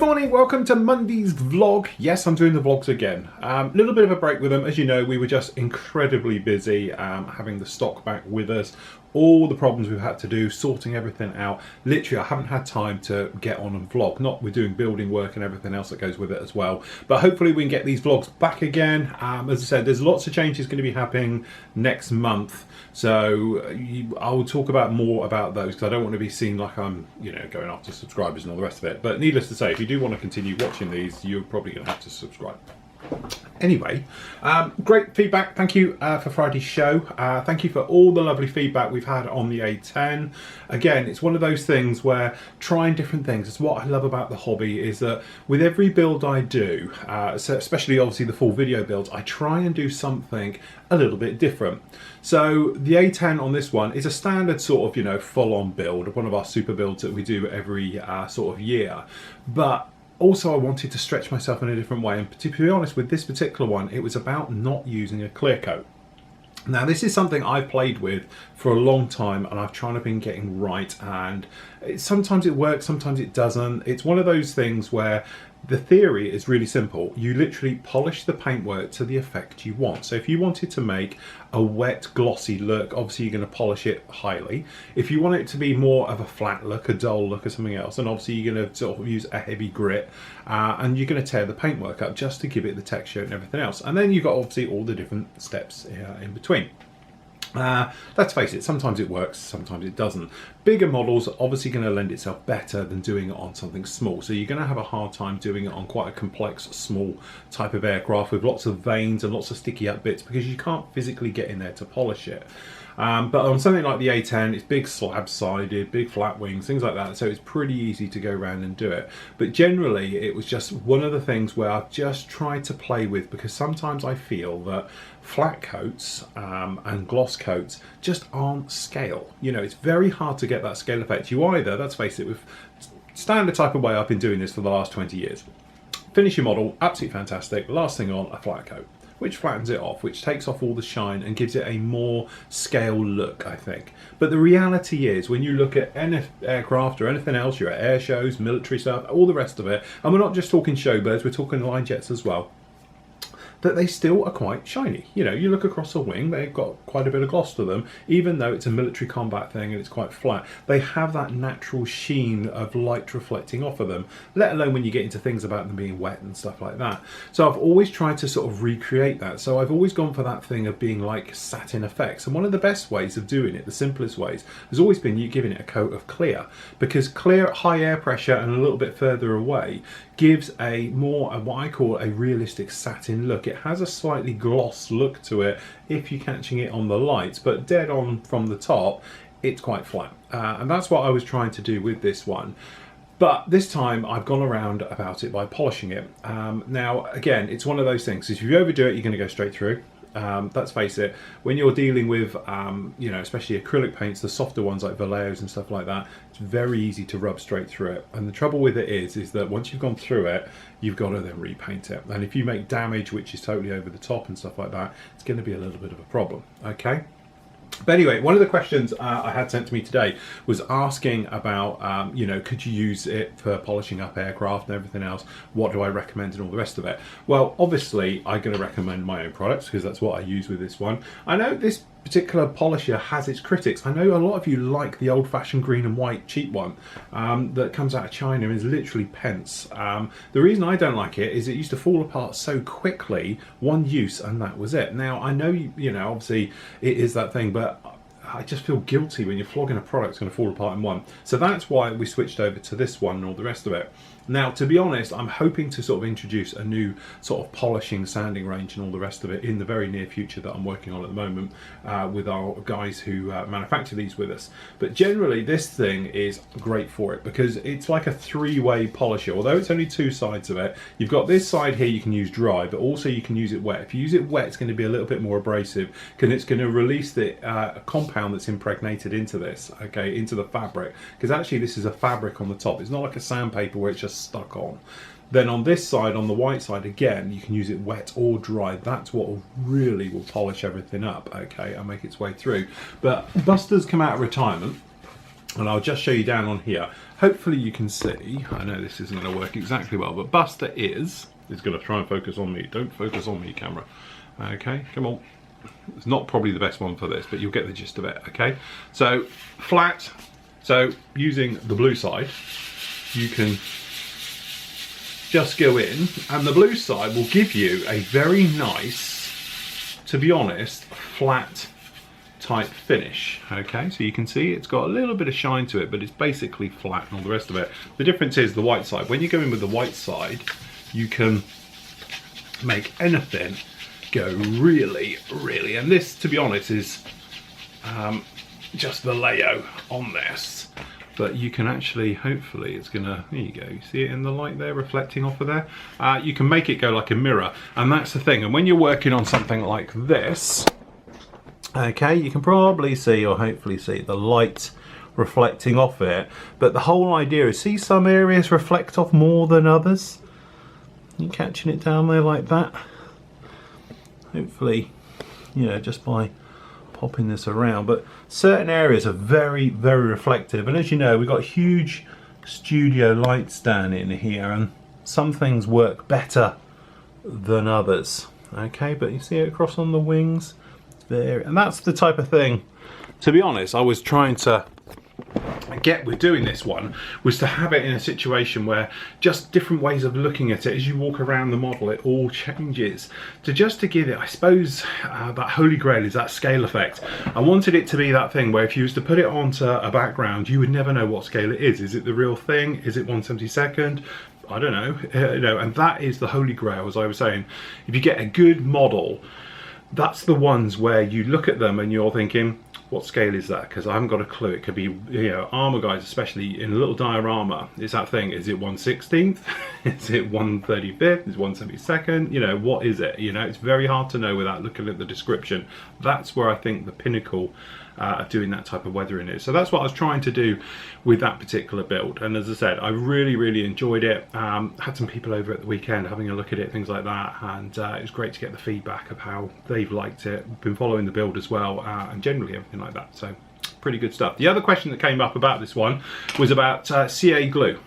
morning, welcome to Monday's vlog. Yes, I'm doing the vlogs again. Little bit of a break with them. As you know, we were just incredibly busy having the stock back with us. All the problems we've had to do, sorting everything out. Literally, I haven't had time to get on and vlog. Not we're doing building work and everything else that goes with it as well. But hopefully we can get these vlogs back again. As I said, there's lots of changes going to be happening next month. So I will talk about more about those because I don't want to be seen like I'm, going after subscribers and all the rest of it. But needless to say, if you do want to continue watching these, you're probably going to have to subscribe. Anyway, great feedback. Thank you for Friday's show. Thank you for all the lovely feedback we've had on the A10. Again, it's one of those things where trying different things. It's what I love about the hobby is that with every build I do, so especially obviously the full video builds, I try and do something a little bit different. So the A10 on this one is a standard sort of, full-on build, one of our super builds that we do every sort of year. But also I wanted to stretch myself in a different way, and to be honest with this particular one, it was about not using a clear coat. Now this is something I've played with for a long time and I've tried to been getting right, and sometimes it works, sometimes it doesn't. It's one of those things where the theory is really simple. You literally polish the paintwork to the effect you want. So if you wanted to make a wet glossy look, obviously you're going to polish it highly. If you want it to be more of a flat look, a dull look or something else, then obviously you're going to sort of use a heavy grit and you're going to tear the paintwork up just to give it the texture and everything else. And then you've got obviously all the different steps in between. Let's face it, sometimes it works, sometimes it doesn't. Bigger models are obviously going to lend itself better than doing it on something small. So you're going to have a hard time doing it on quite a complex, small type of aircraft with lots of veins and lots of sticky up bits because you can't physically get in there to polish it. But on something like the A10, it's big slab-sided, big flat wings, things like that, so it's pretty easy to go around and do it. But generally, it was just one of the things where I've just tried to play with, because sometimes I feel that flat coats and gloss coats just aren't scale. It's very hard to get that scale effect. You either, let's face it, with standard type of way I've been doing this for the last 20 years. Finish your model, absolutely fantastic. Last thing on, a flat coat, which flattens it off, which takes off all the shine and gives it a more scale look, I think. But the reality is, when you look at any aircraft or anything else, you're at air shows, military stuff, all the rest of it, and we're not just talking showbirds, we're talking line jets as well, that they still are quite shiny. You look across a wing, they've got quite a bit of gloss to them, even though it's a military combat thing and it's quite flat. They have that natural sheen of light reflecting off of them, let alone when you get into things about them being wet and stuff like that. So I've always tried to sort of recreate that. So I've always gone for that thing of being like satin effects. And one of the best ways of doing it, the simplest ways, has always been you giving it a coat of clear. Because clear at high air pressure and a little bit further away gives a more, what I call a realistic satin look. It has a slightly gloss look to it if you're catching it on the lights, but dead on from the top, it's quite flat. And that's what I was trying to do with this one. But this time I've gone around about it by polishing it. Now, again, it's one of those things. If you overdo it, you're going to go straight through. Let's face it, when you're dealing with, especially acrylic paints, the softer ones like Vallejo's and stuff like that, it's very easy to rub straight through it. And the trouble with it is that once you've gone through it, you've got to then repaint it. And if you make damage, which is totally over the top and stuff like that, it's going to be a little bit of a problem, okay? But anyway, one of the questions I had sent to me today was asking about, could you use it for polishing up aircraft and everything else? What do I recommend and all the rest of it? Well, obviously, I'm going to recommend my own products because that's what I use with this one. I know this particular polisher has its critics. I know a lot of you like the old-fashioned green and white cheap one that comes out of China and is literally pence. The reason I don't like it is it used to fall apart so quickly, one use, and that was it. Now, I know, obviously it is that thing, but I just feel guilty when you're flogging a product that's going to fall apart in one. So that's why we switched over to this one and all the rest of it. Now, to be honest, I'm hoping to sort of introduce a new sort of polishing, sanding range and all the rest of it in the very near future that I'm working on at the moment with our guys who manufacture these with us. But generally, this thing is great for it because it's like a three-way polisher. Although it's only two sides of it, you've got this side here you can use dry, but also you can use it wet. If you use it wet, it's going to be a little bit more abrasive because it's going to release the compound that's impregnated into this, okay, into the fabric. Because actually, this is a fabric on the top. It's not like a sandpaper where it's just stuck on. Then on this side, on the white side, again, you can use it wet or dry. That's what really will polish everything up, okay, and make its way through. But Buster's come out of retirement and I'll just show you down on here. Hopefully you can see, I know this isn't going to work exactly well, but Buster is going to try and focus on me. Don't focus on me, camera. Okay, come on. It's not probably the best one for this, but you'll get the gist of it, okay? So, flat. So, using the blue side, you can just go in, and the blue side will give you a very nice, to be honest, flat type finish. Okay, so you can see it's got a little bit of shine to it, but it's basically flat and all the rest of it. The difference is the white side. When you go in with the white side, you can make anything go really, really, and this, to be honest, is just the layout on this, but you can actually, hopefully it's gonna, there you go, you see it in the light there reflecting off of there. You can make it go like a mirror, and that's the thing. And when you're working on something like this, okay, you can probably see, or hopefully see, the light reflecting off it, but the whole idea is, see some areas reflect off more than others? You catching it down there like that? Hopefully, you know, just by popping this around, but certain areas are very, very reflective. And as you know, we've got huge studio lights down in here, and some things work better than others. Okay, but you see it across on the wings there, and that's the type of thing, to be honest, I was trying to get with doing this one, was to have it in a situation where just different ways of looking at it as you walk around the model, it all changes, to give it, I suppose, that holy grail is that scale effect. I wanted it to be that thing where if you was to put it onto a background, you would never know what scale it is. Is it the real thing? Is it 1/72? I don't know, you know, and that is the holy grail, as I was saying. If you get a good model, that's the ones where you look at them and you're thinking, what scale is that? Because I haven't got a clue. It could be, you know, armor guys, especially in a little diorama. It's that thing. Is it 1/16? Is it 1/35? Is it 1/72? You know, what is it? You know, it's very hard to know without looking at the description. That's where I think the pinnacle of doing that type of weathering is. So that's what I was trying to do with that particular build. And as I said, I really, really enjoyed it. Had some people over at the weekend having a look at it, things like that, and it was great to get the feedback of how they've liked it. Been following the build as well, and generally everything like that. So pretty good stuff. The other question that came up about this one was about CA glue.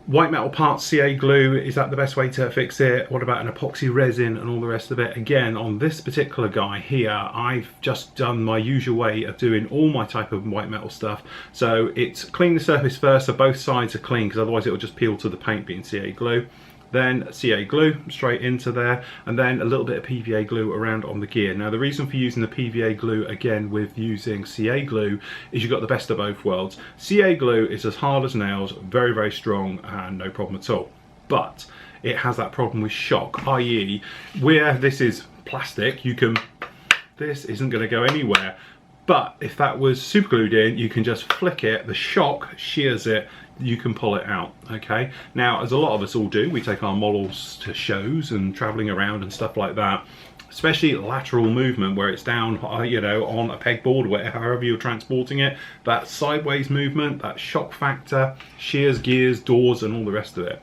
White metal parts, CA glue, is that the best way to fix it? What about an epoxy resin and all the rest of it? Again, on this particular guy here, I've just done my usual way of doing all my type of white metal stuff. So it's clean the surface first, so both sides are clean, because otherwise it will just peel to the paint being CA glue. Then CA glue straight into there, and then a little bit of PVA glue around on the gear. Now the reason for using the PVA glue again with using CA glue is you've got the best of both worlds. CA glue is as hard as nails, very, very strong, and no problem at all. But it has that problem with shock, i.e. where this is plastic, you can, this isn't going to go anywhere. But if that was super glued in, you can just flick it, the shock shears it, you can pull it out. Okay, now as a lot of us all do, we take our models to shows and traveling around and stuff like that, especially lateral movement where it's down, you know, on a pegboard, whatever, however you're transporting it. That sideways movement, that shock factor, shears, gears, doors, and all the rest of it.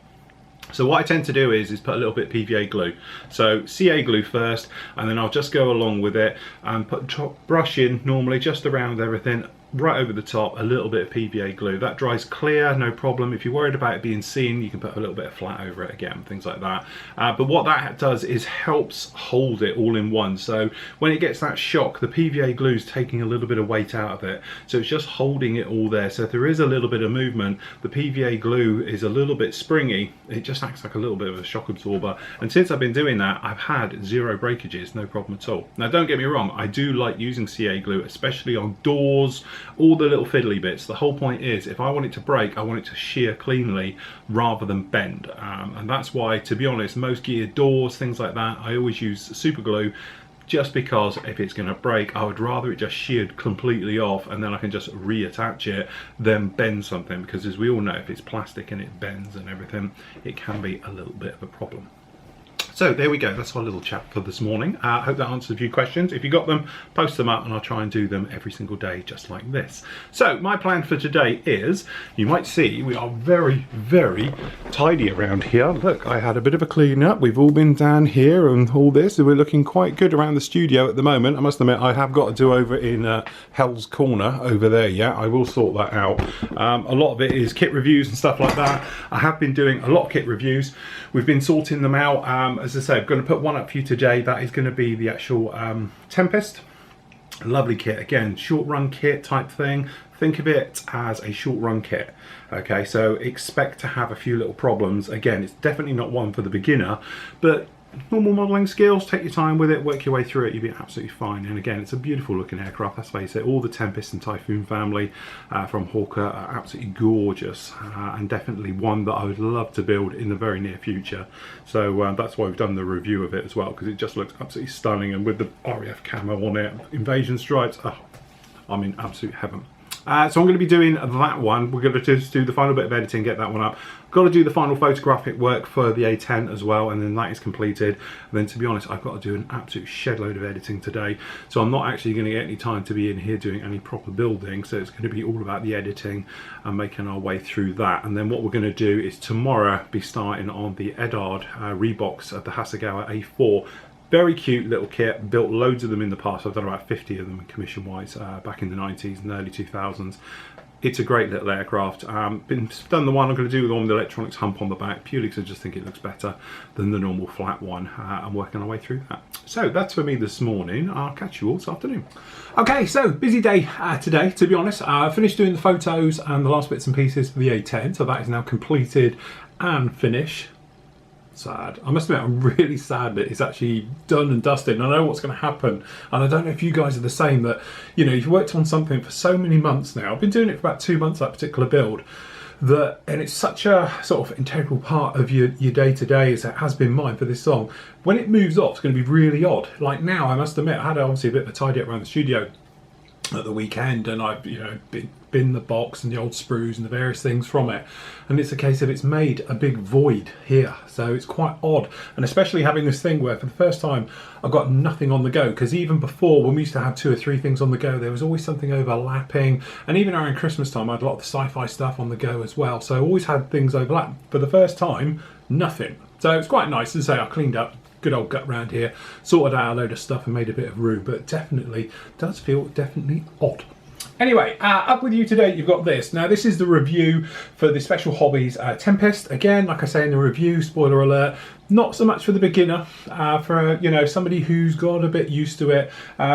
So what I tend to do is put a little bit of PVA glue. So CA glue first, and then I'll just go along with it and put brush in normally just around everything, right over the top, a little bit of PVA glue. That dries clear, no problem. If you're worried about it being seen, you can put a little bit of flat over it again, things like that. But what that does is helps hold it all in one. So when it gets that shock, the PVA glue is taking a little bit of weight out of it. So it's just holding it all there. So if there is a little bit of movement, the PVA glue is a little bit springy. It just acts like a little bit of a shock absorber. And since I've been doing that, I've had 0 breakages, no problem at all. Now don't get me wrong, I do like using CA glue, especially on doors, all the little fiddly bits. The whole point is, if I want it to break, I want it to shear cleanly rather than bend. And that's why, to be honest, most geared doors, things like that, I always use super glue, just because if it's going to break, I would rather it just sheared completely off and then I can just reattach it than bend something, because as we all know, if it's plastic and it bends and everything, it can be a little bit of a problem. So there we go, that's our little chat for this morning. I hope that answered a few questions. If you got them, post them up and I'll try and do them every single day just like this. So my plan for today is, you might see we are very, very tidy around here. Look, I had a bit of a clean up. We've all been down here and all this, and we're looking quite good around the studio at the moment. I must admit, I have got to do over in Hell's Corner over there, yeah, I will sort that out. A lot of it is kit reviews and stuff like that. I have been doing a lot of kit reviews. We've been sorting them out. As I say, I'm going to put one up for you today. That is going to be the actual Tempest. Lovely kit, again, short run kit type thing. Think of it as a short run kit. Okay, so expect to have a few little problems. Again, it's definitely not one for the beginner, but normal modelling skills, take your time with it, work your way through it, you'll be absolutely fine. And again, it's a beautiful looking aircraft, let's face it. All the Tempest and Typhoon family from Hawker are absolutely gorgeous, and definitely one that I would love to build in the very near future. So that's why we've done the review of it as well, because it just looks absolutely stunning, and with the RAF camo on it, invasion stripes, oh, I'm in absolute heaven. So I'm going to be doing that one. We're going to just do the final bit of editing, get that one up. Got to do the final photographic work for the A10 as well, and then that is completed. And then, to be honest, I've got to do an absolute shed load of editing today. So I'm not actually going to get any time to be in here doing any proper building. So it's going to be all about the editing and making our way through that. And then what we're going to do is tomorrow be starting on the Edard rebox of the Hasegawa A4. Very cute little kit, built loads of them in the past. I've done about 50 of them commission wise back in the 90s and early 2000s. It's a great little aircraft. Done the one I'm going to do with one with the electronics hump on the back, purely because I just think it looks better than the normal flat one. I'm working our way through that. So that's for me this morning. I'll catch you all this afternoon. Okay, so busy day today, to be honest. I finished doing the photos and the last bits and pieces for the A10, so that is now completed and finished. Sad. I must admit, I'm really sad that it's actually done and dusted, and I know what's going to happen, and I don't know if you guys are the same, that, you know, you've worked on something for so many months now. I've been doing it for about 2 months, that particular build, and it's such a sort of integral part of your day-to-day, as it has been mine for this song. When it moves off, it's going to be really odd. Like now, I must admit, I had obviously a bit of a tidy up around the studio at the weekend, and I've, you know, bin the box and the old sprues and the various things from it, and it's a case of it's made a big void here, so it's quite odd. And especially having this thing where for the first time I've got nothing on the go, because even before, when we used to have 2 or 3 things on the go, there was always something overlapping, and even around Christmas time I had a lot of the sci-fi stuff on the go as well, so I always had things overlap. For the first time, nothing. So it's quite nice to say I cleaned up, good old gut round here, sorted out a load of stuff and made a bit of room, but definitely does feel definitely odd. Anyway, up with you today, you've got this. Now, this is the review for the Special Hobbies Tempest. Again, like I say in the review, spoiler alert, not so much for the beginner. For, you know, somebody who's got a bit used to it,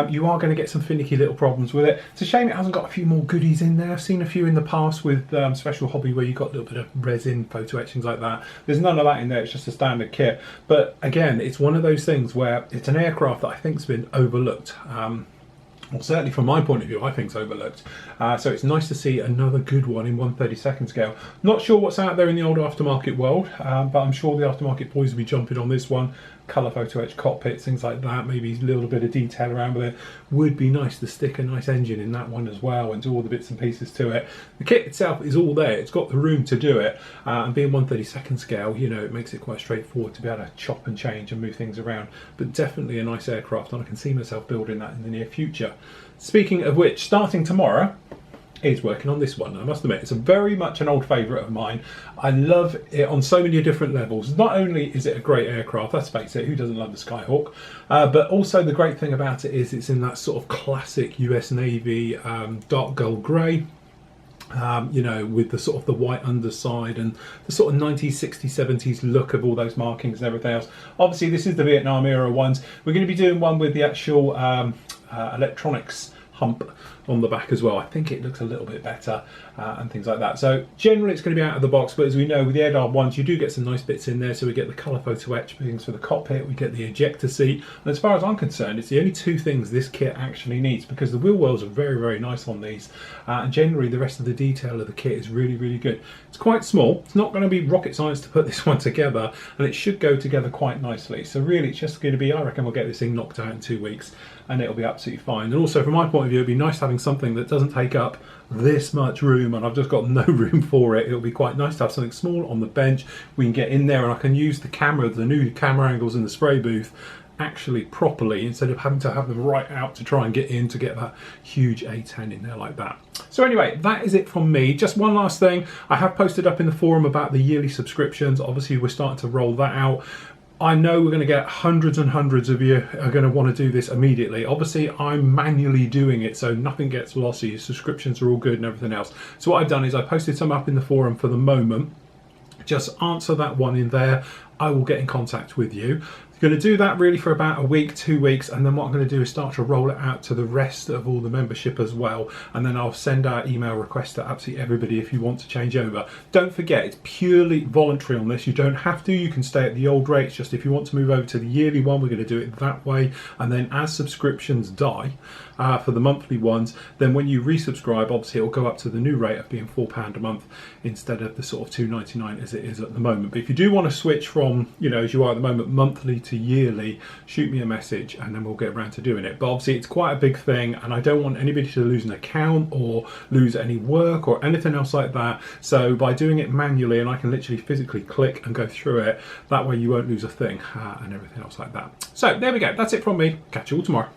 you are going to get some finicky little problems with it. It's a shame it hasn't got a few more goodies in there. I've seen a few in the past with Special Hobby where you've got a little bit of resin, photo etchings like that. There's none of that in there, it's just a standard kit. But again, it's one of those things where it's an aircraft that I think's been overlooked. Well, certainly from my point of view, I think it's overlooked. So it's nice to see another good one in 1/32 scale. Not sure what's out there in the old aftermarket world, but I'm sure the aftermarket boys will be jumping on this one. Colour photo etch cockpits, things like that, maybe a little bit of detail around with it. Would be nice to stick a nice engine in that one as well and do all the bits and pieces to it. The kit itself is all there, it's got the room to do it, and being 1/32 scale, you know, it makes it quite straightforward to be able to chop and change and move things around. But definitely a nice aircraft, and I can see myself building that in the near future. Speaking of which, starting tomorrow, is working on this one. I must admit, it's a very much an old favourite of mine. I love it on so many different levels. Not only is it a great aircraft, let's face it, who doesn't love the Skyhawk, but also the great thing about it is it's in that sort of classic US Navy dark gold grey. You know, with the sort of the white underside and the sort of 90s, 60s, 70s look of all those markings and everything else. Obviously, this is the Vietnam era ones. We're going to be doing one with the actual electronics hump on the back as well. I think it looks a little bit better and things like that. So generally it's going to be out of the box, but as we know with the Edard ones, you do get some nice bits in there. So we get the colour photo etch things for the cockpit, we get the ejector seat, and as far as I'm concerned, it's the only 2 things this kit actually needs, because the wheel wells are very, very nice on these, and generally the rest of the detail of the kit is really, really good. It's quite small, it's not going to be rocket science to put this one together, and it should go together quite nicely. So really it's just going to be, I reckon we'll get this thing knocked out in 2 weeks and it'll be absolutely fine. And also from my point of view, it'd be nice having having something that doesn't take up this much room, and I've just got no room for it. It'll be quite nice to have something small on the bench. We can get in there and I can use the camera, the new camera angles in the spray booth actually properly, instead of having to have them right out to try and get in to get that huge A10 in there like that. So anyway, that is it from me. Just one last thing, I have posted up in the forum about the yearly subscriptions. Obviously we're starting to roll that out. I know we're going to get hundreds and hundreds of you are going to want to do this immediately. Obviously, I'm manually doing it, so nothing gets lost. Your subscriptions are all good and everything else. So what I've done is I posted some up in the forum for the moment. Just answer that one in there. I will get in contact with you. Going to do that really for about a week, 2 weeks, and then what I'm going to do is start to roll it out to the rest of all the membership as well, and then I'll send out email requests to absolutely everybody if you want to change over. Don't forget, it's purely voluntary on this. You don't have to. You can stay at the old rates. Just if you want to move over to the yearly one, we're going to do it that way, and then as subscriptions die for the monthly ones, then when you resubscribe, obviously it'll go up to the new rate of being £4 a month instead of the sort of £2.99 as it is at the moment. But if you do want to switch from, you know, as you are at the moment, monthly to yearly, shoot me a message and then we'll get around to doing it. But obviously it's quite a big thing, and I don't want anybody to lose an account or lose any work or anything else like that. So by doing it manually, and I can literally physically click and go through it, that way you won't lose a thing and everything else like that. So there we go, that's it from me. Catch you all tomorrow.